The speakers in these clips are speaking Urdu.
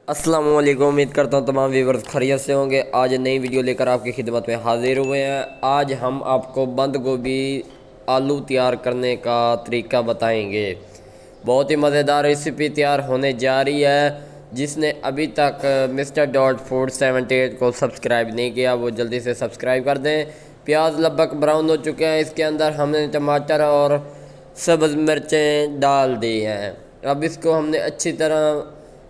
السلام علیکم، امید کرتا ہوں تمام ویورز خیریت سے ہوں گے۔ آج نئی ویڈیو لے کر آپ کی خدمت میں حاضر ہوئے ہیں۔ آج ہم آپ کو بند گوبھی آلو تیار کرنے کا طریقہ بتائیں گے۔ بہت ہی مزیدار ریسیپی تیار ہونے جا رہی ہے۔ جس نے ابھی تک مسٹر ڈاٹ فوڈ 78 کو سبسکرائب نہیں کیا وہ جلدی سے سبسکرائب کر دیں۔ پیاز لگ بھگ براؤن ہو چکے ہیں، اس کے اندر ہم نے ٹماٹر اور سبز مرچیں ڈال دی ہیں۔ اب اس کو ہم نے اچھی طرح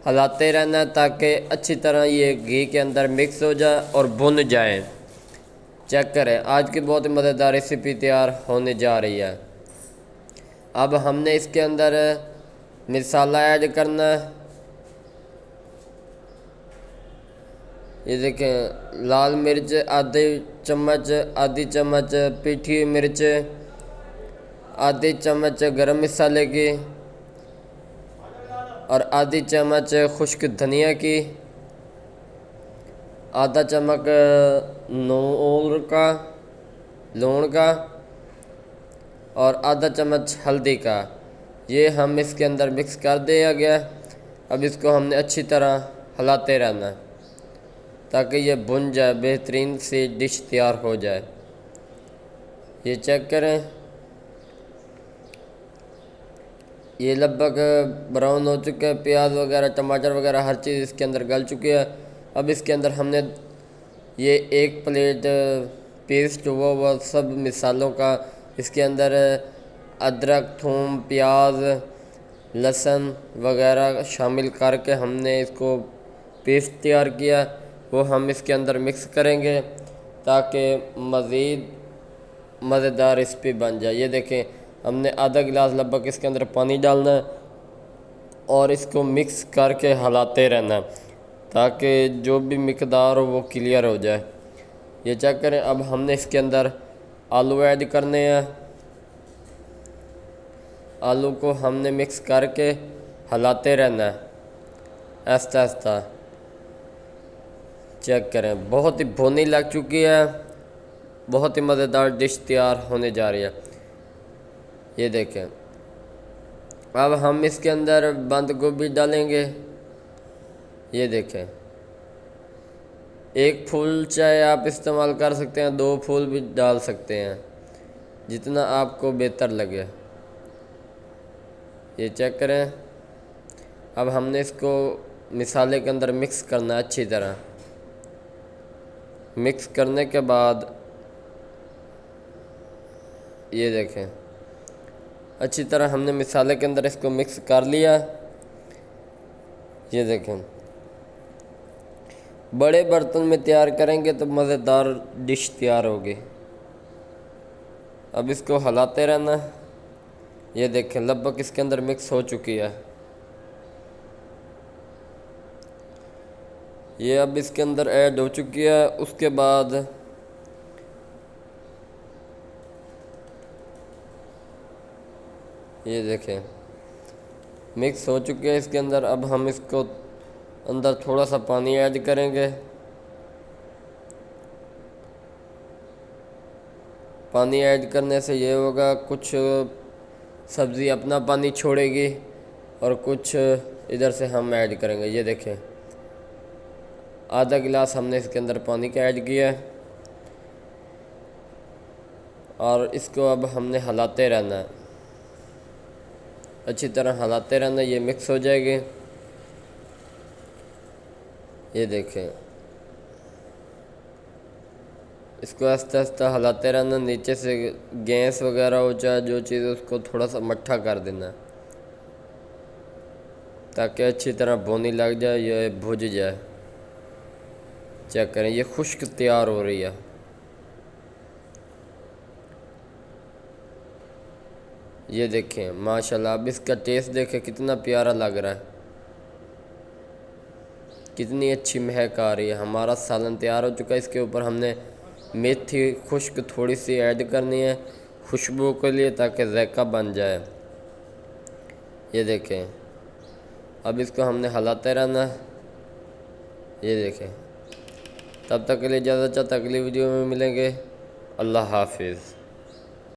ہلاتے رہنا ہے تاکہ اچھی طرح یہ گھی کے اندر مکس ہو جائے اور بھن جائیں۔ چیک کریں، آج کی بہت ہی مزیدار ریسیپی تیار ہونے جا رہی ہے۔ اب ہم نے اس کے اندر مسالہ ایڈ کرنا ہے۔ یہ دیکھیں، لال مرچ آدھی چمچ پیٹھی ہوئی مرچ، آدھی چمچ گرم مسالے کی اور آدھی چمچ خشک دھنیا کی، آدھا چمچ لون کا اور آدھا چمچ ہلدی کا۔ یہ ہم اس کے اندر مکس کر دیا گیا۔ اب اس کو ہم نے اچھی طرح ہلاتے رہنا ہے تاکہ یہ بھن جائے، بہترین سی ڈش تیار ہو جائے۔ یہ چیک کریں، یہ لگ بھگ براؤن ہو چکے ہیں، پیاز وغیرہ ٹماٹر وغیرہ ہر چیز اس کے اندر گل چکی ہے۔ اب اس کے اندر ہم نے یہ 1 پلیٹ پیسٹ ہوا سب مسالوں کا، اس کے اندر ادرک، تھوم، پیاز، لہسن وغیرہ شامل کر کے ہم نے اس کو پیسٹ تیار کیا، وہ ہم اس کے اندر مکس کریں گے تاکہ مزید مزیدار ریسیپی بن جائے۔ یہ دیکھیں، ہم نے آدھا گلاس لگ بھگ اس کے اندر پانی ڈالنا ہے اور اس کو مکس کر کے ہلاتے رہنا ہے تاکہ جو بھی مقدار ہو وہ کلیئر ہو جائے۔ یہ چیک کریں، اب ہم نے اس کے اندر آلو ایڈ کرنے ہیں۔ آلو کو ہم نے مکس کر کے ہلاتے رہنا ہے آہستہ آہستہ۔ چیک کریں، بہت ہی بھونی لگ چکی ہے، بہت ہی مزیدار ڈش تیار ہونے جا رہی ہے۔ یہ دیکھیں، اب ہم اس کے اندر بند گوبھی ڈالیں گے۔ یہ دیکھیں، 1 پھول چاہے آپ استعمال کر سکتے ہیں، 2 پھول بھی ڈال سکتے ہیں، جتنا آپ کو بہتر لگے۔ یہ چیک کریں، اب ہم نے اس کو مسالے کے اندر مکس کرنا ہے اچھی طرح۔ مکس کرنے کے بعد یہ دیکھیں، اچھی طرح ہم نے مسالے کے اندر اس کو مکس کر لیا۔ یہ دیکھیں، بڑے برتن میں تیار کریں گے تو مزیدار ڈش تیار ہوگی۔ اب اس کو ہلاتے رہنا ہے۔ یہ دیکھیں، لگ بھگ اس کے اندر مکس ہو چکی ہے۔ یہ اب اس کے اندر ایڈ ہو چکی ہے۔ اس کے بعد یہ دیکھیں، مکس ہو چکے ہیں اس کے اندر۔ اب ہم اس کو اندر تھوڑا سا پانی ایڈ کریں گے۔ پانی ایڈ کرنے سے یہ ہوگا، کچھ سبزی اپنا پانی چھوڑے گی اور کچھ ادھر سے ہم ایڈ کریں گے۔ یہ دیکھیں، آدھا گلاس ہم نے اس کے اندر پانی کا ایڈ کیا ہے اور اس کو اب ہم نے ہلاتے رہنا ہے، اچھی طرح ہلاتے رہنا ہے، یہ مکس ہو جائے گی۔ یہ دیکھیں، اس کو آہستہ آہستہ ہلاتے رہنا، نیچے سے گیس وغیرہ ہو جائے جو چیز اس کو تھوڑا سا مٹھا کر دینا تاکہ اچھی طرح بھونی لگ جائے، یہ بھج جائے۔ چیک کریں، یہ خشک تیار ہو رہی ہے۔ یہ دیکھیں، ماشاءاللہ، اب اس کا ٹیسٹ دیکھیں کتنا پیارا لگ رہا ہے، کتنی اچھی مہک آ رہی ہے۔ ہمارا سالن تیار ہو چکا ہے۔ اس کے اوپر ہم نے میتھی خشک تھوڑی سی ایڈ کرنی ہے خوشبو کے لیے تاکہ ذائقہ بن جائے۔ یہ دیکھیں، اب اس کو ہم نے ہلاتے رہنا ہے۔ یہ دیکھیں، تب تک کے لیے اجازت چاہتا، اگلی ویڈیو میں ملیں گے۔ اللہ حافظ۔